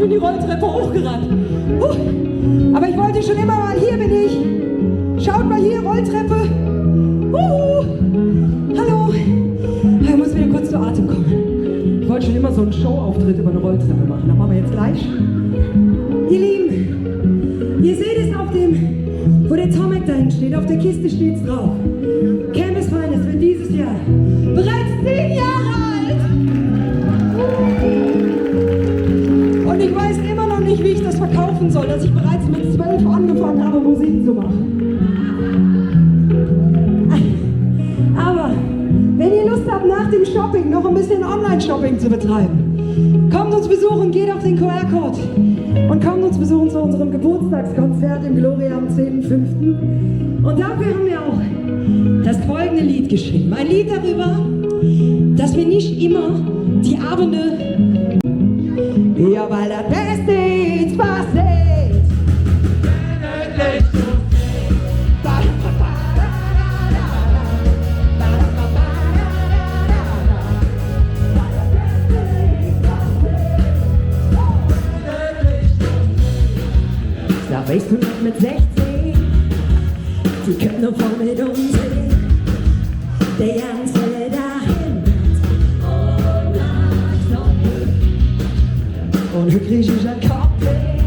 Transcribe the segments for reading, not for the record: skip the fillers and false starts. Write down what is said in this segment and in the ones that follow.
bin die Rolltreppe hochgerannt. Aber ich wollte schon immer mal, hier bin ich. Schaut mal hier, Rolltreppe. Hallo. Ich muss wieder kurz zu Atem kommen. Ich wollte schon immer so einen Showauftritt über eine Rolltreppe machen. Das machen wir jetzt gleich. Ihr Lieben, ihr seht es auf dem, wo der Tomek dahin steht, auf der Kiste steht's drauf. Campus Finest wird dieses Jahr bereits 10 Jahre alt. Und ich weiß immer noch nicht, wie ich das verkaufen soll, dass ich bereits mit 12 angefangen habe, Musik zu machen. Aber wenn ihr Lust habt, nach dem Shopping noch ein bisschen Online-Shopping zu betreiben, kommt uns besuchen, geht auf den QR-Code und kommt uns besuchen zu unserem Geburtstagskonzert im Gloria am 10.05. Und dafür haben wir auch das folgende Lied geschrieben. Ein Lied darüber, dass wir nicht immer die Abende, ja, weil das Beste ist passiert. Da weißt du noch mit 16, die können noch voll mit uns sehen. Der ganze dahin und hier krieg ich ein Kopfweh,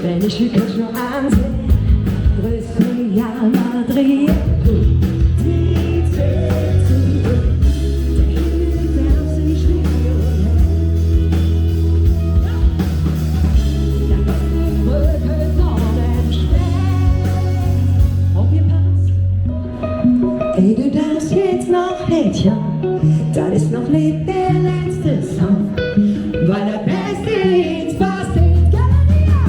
wenn ich die Köche noch ansehe. Größte Real Madrid. Ey, du darfst jetzt noch nicht, ja, das ist noch nicht der letzte Song, weil der Beste ist passiert, Galeria!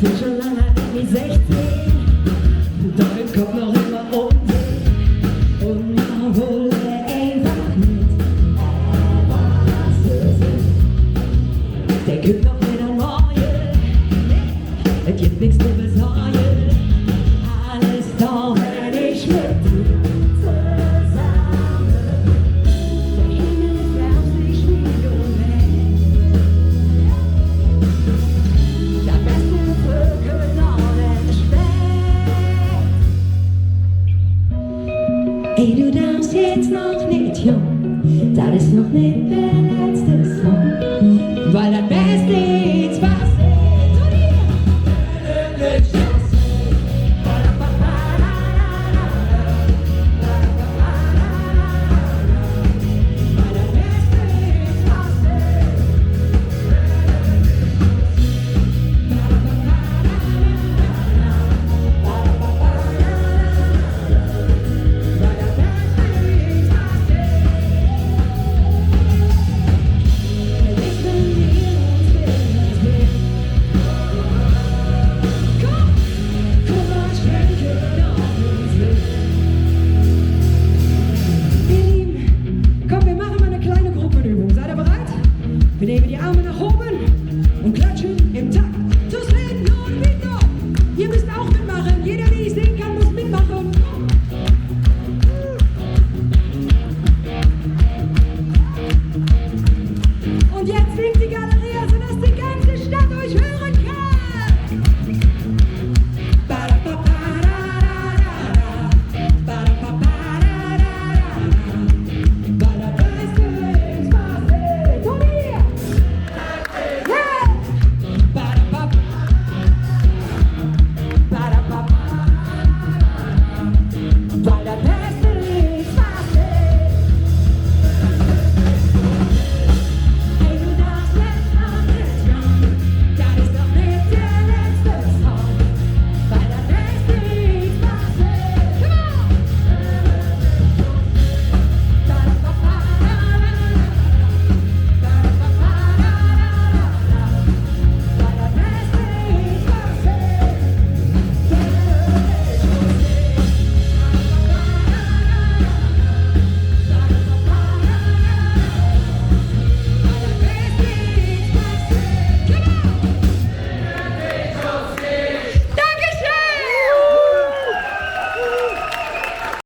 Sind schon lange wie 16, doch im Kopf noch immer und wohl einfach nicht. Der gibt noch wieder neue, es gibt nichts zu besorgen. Alles doch, wenn ich mit dir zusammen. Der Himmel ist auf sich Millionen. Der beste Vögel Norden schmeckt. Ey, du darfst jetzt noch nicht, Jung, das ist noch nicht der letzte Song, weil das